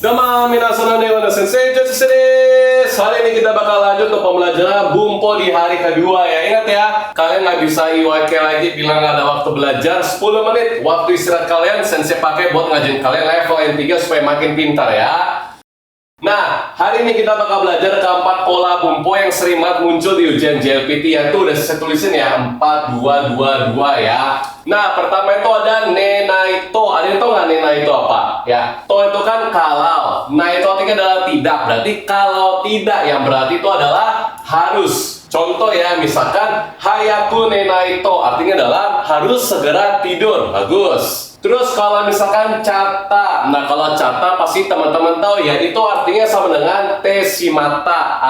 Domo minasan wa sensei Jotsu desu. Hari ini kita bakal lanjut ke pembelajaran Bumpo di hari kedua ya. Ingat ya, kalian nggak bisa IWK lagi bilang nggak ada waktu belajar. 10 menit waktu istirahat kalian sensei pakai buat ngajarin kalian level N3 supaya makin pintar ya. Nah, hari ini kita bakal belajar keempat pola Bumpo yang sering banget muncul di ujian JLPT, yang itu udah saya tulisin ya, 4, 2, 2, 2 ya. Nah, pertama itu ada nenaito. Ada yang tahu nggak nenaito apa? Ya, to itu kan kalau, nah itu artinya adalah tidak. Berarti kalau tidak, yang berarti itu adalah harus. Contoh ya, misalkan hayaku nenaito, artinya adalah harus segera tidur. Bagus. Terus kalau misalkan cata, nah kalau cata pasti teman-teman tahu ya, itu artinya sama dengan tesimata.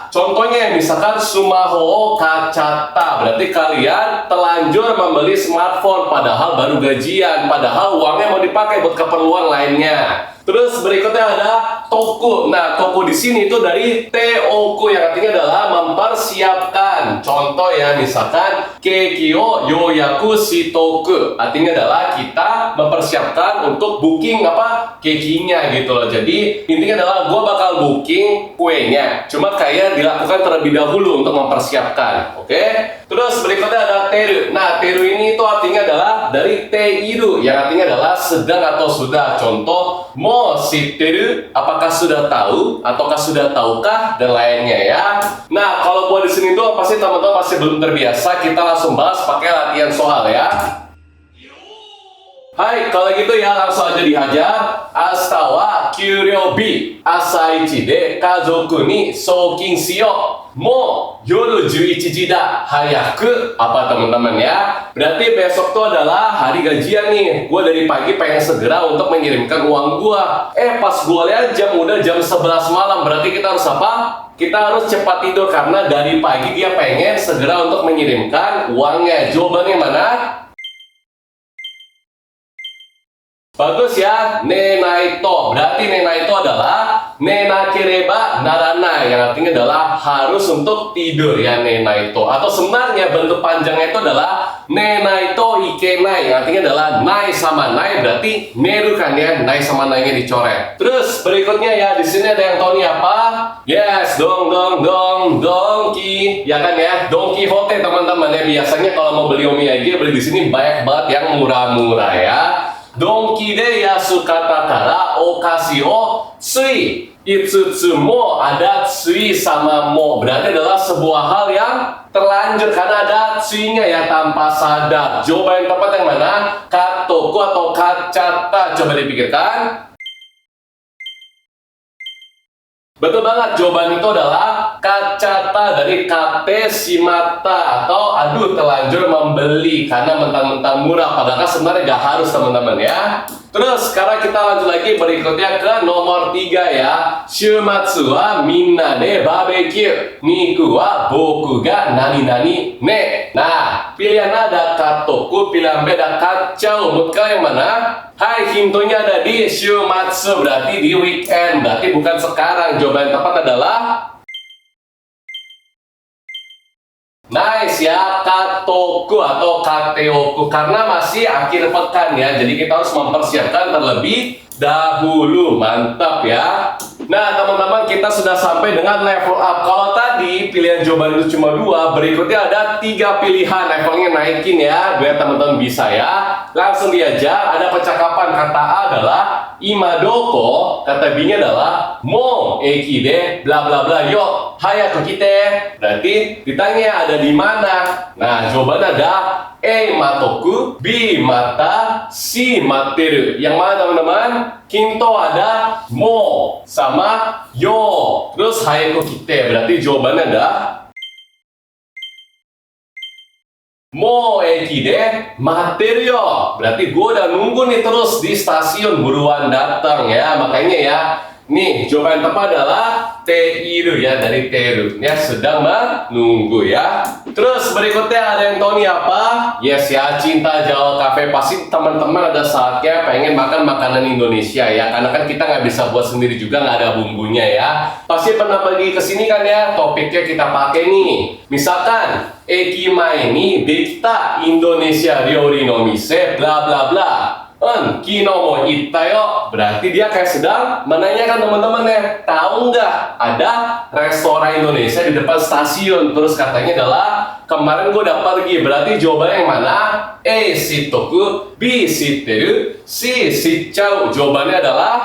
Contohnya misalkan sumaho kacata, berarti kalian telanjur membeli smartphone padahal baru gajian, padahal uangnya mau dipakai buat keperluan lainnya. Terus berikutnya ada toku. Nah, toku di sini itu dari teoku yang artinya adalah mempersiapkan. Contoh ya, misalkan keiki o yoyaku shitoku. Artinya adalah kita mempersiapkan untuk booking apa? Keikinya gitu loh. Jadi, intinya adalah gua bakal booking kuenya. Cuma kayak dilakukan terlebih dahulu untuk mempersiapkan. Oke? Terus berikutnya ada teru. Nah, teru ini itu artinya adalah dari teiru yang artinya adalah sedang atau sudah. Contoh, mo shitteru, apakah sudah tahu ataukah sudah tahukah dan lainnya ya. Nah, kalau buat di sini tuh pasti teman-teman masih belum terbiasa, kita langsung bahas pakai latihan soal ya. Hai, kalau gitu ya langsung aja dihajar. Ashita wa kyuryobi, asaichi de kazoku ni soukin shiyo. Mo yoru 11 da, hayaku. Apa teman-teman ya? Berarti besok tuh adalah hari gajian nih. Gue dari pagi pengen segera untuk mengirimkan uang gue. Pas gue lihat jam udah jam 11 malam. Berarti kita harus apa? Kita harus cepat tidur karena dari pagi dia pengen segera untuk mengirimkan uangnya. Jawabannya mana? Bagus ya, nenaito. Berarti nenaito adalah nenakereba naranai, yang artinya adalah harus untuk tidur ya, nenaito. Atau sebenarnya bentuk panjangnya itu adalah nenaito ikenai, yang artinya adalah nai sama nai, berarti neru kan ya, nai sama nainya dicoret. Terus berikutnya ya, di sini ada yang tahu nih apa? Yes, Donki, ya kan ya, Don Quixote teman-teman ya. Biasanya kalau mau beli omiyage beli di sini banyak banget yang murah-murah ya. Donki de yasukata kara okashi o tsui itsutsu mo, ada tsui sama mo, berarti adalah sebuah hal yang terlanjur karena ada tsui-nya ya, tanpa sadar. Jawaban yang tepat yang mana? Katoku atau kacata? Coba dipikirkan. Betul banget, jawaban itu adalah kacata dari kate shimata, atau aduh terlanjur membeli karena mentang-mentang murah, padahal sebenarnya gak harus teman-teman ya. Terus sekarang kita lanjut lagi berikutnya ke nomor 3 ya. Shumatsu wa minna de barbecue, niku wa boku ga nani-nani ne. Nah, pilihan A ada katoku, pilihan B ada kacau. Menurut kalian yang mana? Hai, hintonya ada di shumatsu, berarti di weekend, berarti bukan sekarang. Jawaban yang tepat adalah nice ya, katoku atau kateoku, karena masih akhir pekan ya, jadi kita harus mempersiapkan terlebih dahulu. Mantap ya. Nah teman-teman, kita sudah sampai dengan level up. Kalau tadi pilihan jawaban itu cuma 2, berikutnya ada 3 pilihan, levelnya naikin ya, biar teman-teman bisa ya. Langsung diajar. Ada percakapan. Kata A adalah imadoko, kata B-nya adalah mo eki de bla bla bla yo hayaku kite. Berarti ditanya ada di mana. Nah jawaban ada A matoku, B mata, C materu. Yang mana teman-teman? Kinto ada mo sama yo, terus hayaku kite. Berarti jawabannya ada mo eki de materu yo. Berarti gue udah nunggu nih terus di stasiun, buruan datang ya. Makanya ya, nih jawaban yang tepat adalah teiru ya, dari teru ya, sedang menunggu ya. Terus berikutnya ada yang tahu nih apa? Yes ya, Cinta Jawa Cafe. Pasti teman-teman ada saatnya pengen makan makanan Indonesia ya, karena kan kita nggak bisa buat sendiri juga, nggak ada bumbunya ya. Pasti pernah pergi ke sini kan ya, topiknya kita pakai nih. Misalkan Ekima ini dekita Indonesia ryori no mise bla bla bla. Kino mo itta yo. Berarti dia kayak sedang menanyakan teman-temannya, tahu nggak ada restoran Indonesia di depan stasiun? Terus katanya adalah kemarin gue udah pergi. Berarti jawabannya yang mana? A. Shittoku, B. Shitteru, C. Shitchau. Jawabannya adalah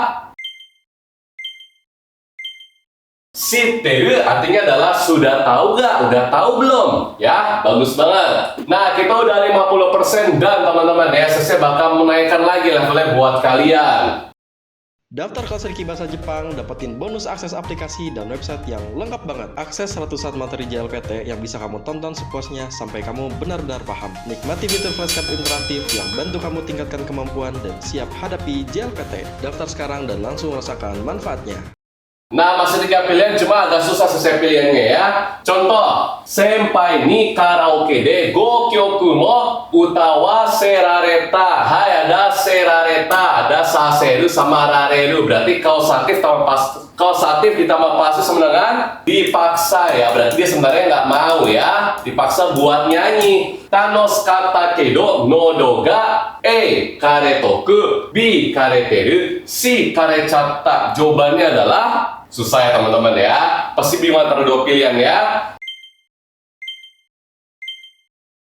Shitteru, artinya adalah sudah tahu gak? Udah tahu belum? Ya, bagus banget. Nah, kita udah 50% dan teman-teman ya, saya bakal menaikkan lagi levelnya buat kalian. Daftar kelas Riki Bahasa Jepang, dapetin bonus akses aplikasi dan website yang lengkap banget. Akses ratusan materi JLPT yang bisa kamu tonton sepuasnya sampai kamu benar-benar paham. Nikmati fitur flashcard interaktif yang bantu kamu tingkatkan kemampuan dan siap hadapi JLPT. Daftar sekarang dan langsung rasakan manfaatnya. Nah, masih 3 pilihan, cuma agak susah selesai pilihannya ya. Contoh, senpai ni karaoke de go kyoku mo uta wa serareta. Hai, ada serareta, ada saseru sama rareru. Berarti kausatif ditambah pasif sama dengan dipaksa ya. Berarti dia sebenarnya nggak mau ya, dipaksa buat nyanyi. Tanos kata kedo nodo ga karetoku, B kareteru, C karechatta. Jawabannya adalah susah ya teman-teman ya. Pasti bingung antara 2 pilihan ya.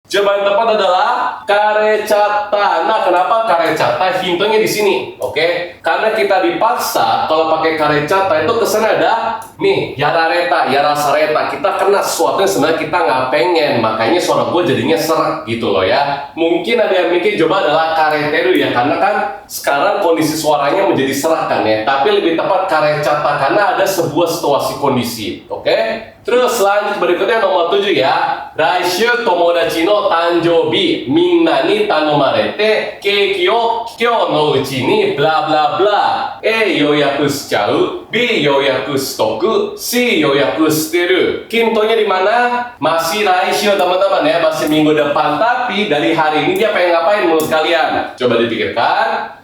Jawaban tepat adalah karechatta. Nah, kenapa karechatta? Hintonya di sini, oke? Karena kita dipaksa kalau pakai karechatta itu kesannya ada nih, yarareta, yarasareta. Kita kena sesuatu yang sebenarnya kita nggak pengen, makanya suara gue jadinya serak gitu loh ya. Mungkin ada yang mikir coba adalah kareteru ya, karena kan sekarang kondisi suaranya menjadi serak kan ya. Tapi lebih tepat karechatta karena ada sebuah situasi kondisi, oke? Terus lanjut berikutnya nomor 7 ya. Raishu tomodachi no tanjoubi minna ni tanomarete keiki o kyou no uchi ni bla bla bla. A. Yoyaku shichau, B. Yoyaku shitoku, C. Yoyaku shiteru. Kintonya di mana? Masih raishu teman-teman ya, masih minggu depan. Tapi dari hari ini dia pengen ngapain menurut kalian? Coba dipikirkan.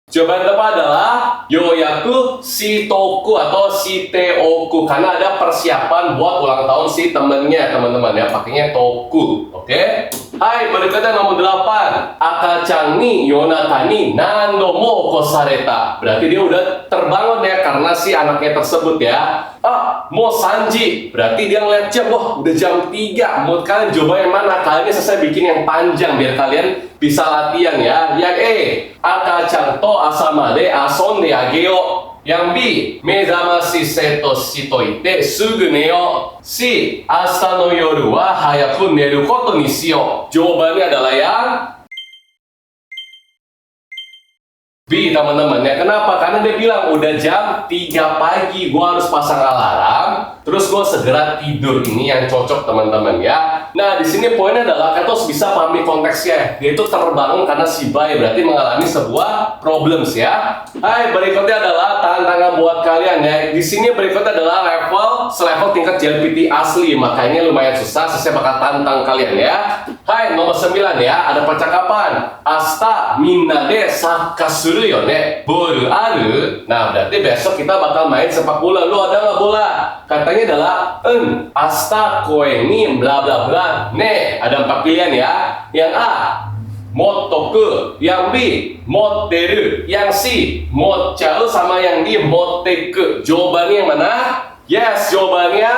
Jawaban tepat adalah yoyaku shitoku atau shiteoku, karena ada persiapan buat ulang tahun si temennya teman-teman ya, pakainya toku. Oke? Hai, berikutnya nomor 8. Akachan ni yonata ni nando mo kosareta. Berarti dia udah terbangun ya karena si anaknya tersebut ya. Mo sanji. Berarti dia ngeliat jam, wah udah jam 3. Menurut kalian jawaban yang mana? Kalian selesai bikin yang panjang biar kalian bisa latihan ya. Yang E, akachan to asamade asonde ageo. Yang B, mezamashi seto shitoite sugu neo. C, asta no yoru wa hayaku neru koto ni shiyou. Jawabannya adalah yang B teman-teman ya. Kenapa? Karena dia bilang udah jam 3 pagi, gua harus pasang alarm, terus gua segera tidur. Ini yang cocok teman-teman ya. Nah, di sini poinnya adalah kita harus bisa pahami konteksnya. Dia itu terbangun karena shibai, berarti mengalami sebuah problems ya. Hai, berikutnya adalah tantangan buat kalian ya. Di sini berikutnya adalah selevel tingkat JLPT asli, makanya lumayan susah. Saya bakal tantang kalian ya. Hai, nomor 9 ya, ada percakapan. Asta minna de sakkah suru yo ne, boru aru. Nah, berarti besok kita bakal main sepak bola. Lu ada nggak bola? Katanya adalah asta koe ni bla bla bla. Ne, ada 4 pilihan ya. Yang A, motoku. Yang B, motteru. Yang C, mochau. Sama yang D, motteku. Jawabannya yang mana? Yes, jawabannya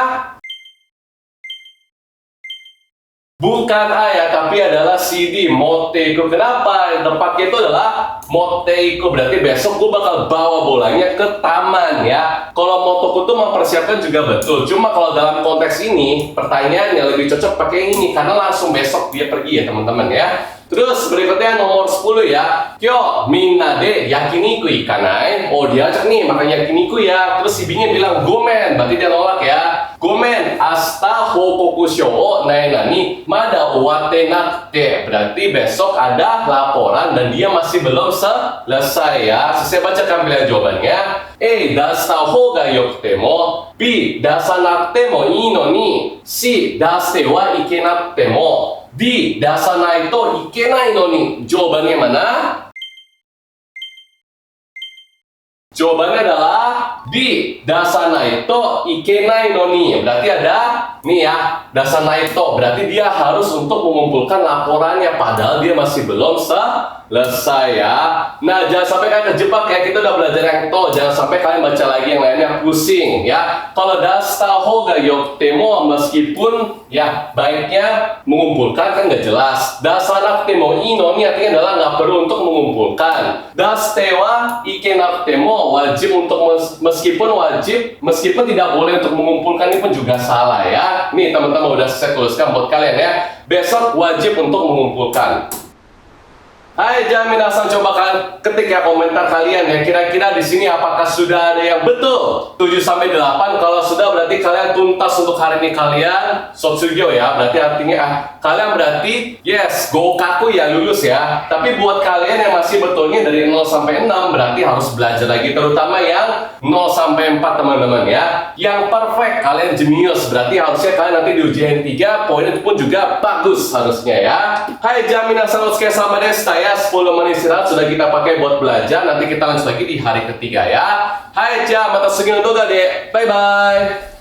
bukan A ya, tapi adalah CD, moteiku. Kenapa? Tempatnya itu adalah moteiku. Berarti besok gue bakal bawa bolanya ke taman ya. Kalau motoku tuh mempersiapkan juga betul. Cuma kalau dalam konteks ini, pertanyaannya lebih cocok pakai ini. Karena langsung besok dia pergi ya teman-teman ya. Terus berikutnya nomor 10 ya. Kyo, minna de yakiniku ikanai. Oh, diajak nih makan yakiniku ya. Terus si Bingnya bilang, gomen. Berarti dia nolak ya. Gomen, asta hokoku shou naina ni mada owatte nakute. Berarti besok ada laporan dan dia masih belum selesai ya. Saya bacakan pilihan jawabannya. A, dasta hoga yokute mo. B, dasanakute mo ii no ni. C, daste wa ikenakute mo. D, dasanai to ikenai no ni. Jawabannya mana? Jawabannya adalah D, dasanai to ikenai no ni. Berarti ada nih ya, dasar Naito berarti dia harus untuk mengumpulkan laporannya padahal dia masih belum selesai ya. Nah, jangan sampai kalian terjebak ya, kita udah belajar yang to, jangan sampai kalian baca lagi yang lainnya pusing ya. Kalau dasta hoga yoktemo meskipun ya baiknya mengumpulkan kan nggak jelas. Dasa naktemo ino ini artinya adalah nggak perlu untuk mengumpulkan. Dastewa ike naktemo wajib untuk meskipun tidak boleh untuk mengumpulkan ini pun juga salah ya. Nih teman-teman udah saya tuliskan buat kalian ya. Besok wajib untuk mengumpulkan. Hai minasan, coba kalian ketik ya komentar kalian ya. Kira-kira di sini apakah sudah ada yang betul? 7 sampai 8. Kalau sudah berarti kalian tuntas untuk hari ini kalian Sotsugo ya. Berarti artinya kalian berarti yes, Gokaku ya, lulus ya. Tapi buat kalian yang masih betulnya dari 0 sampai 6 berarti harus belajar lagi, terutama yang 0 sampai 4 teman-teman ya. Yang perfect kalian jenius, berarti harusnya kalian nanti di ujian 3 poinnya pun juga bagus harusnya ya. Hai minasan, oke selamat desta ya. 10 menit istirahat sudah kita pakai buat belajar. Nanti kita lanjut lagi di hari ketiga ya. Hai mata segini doga deh. Bye bye.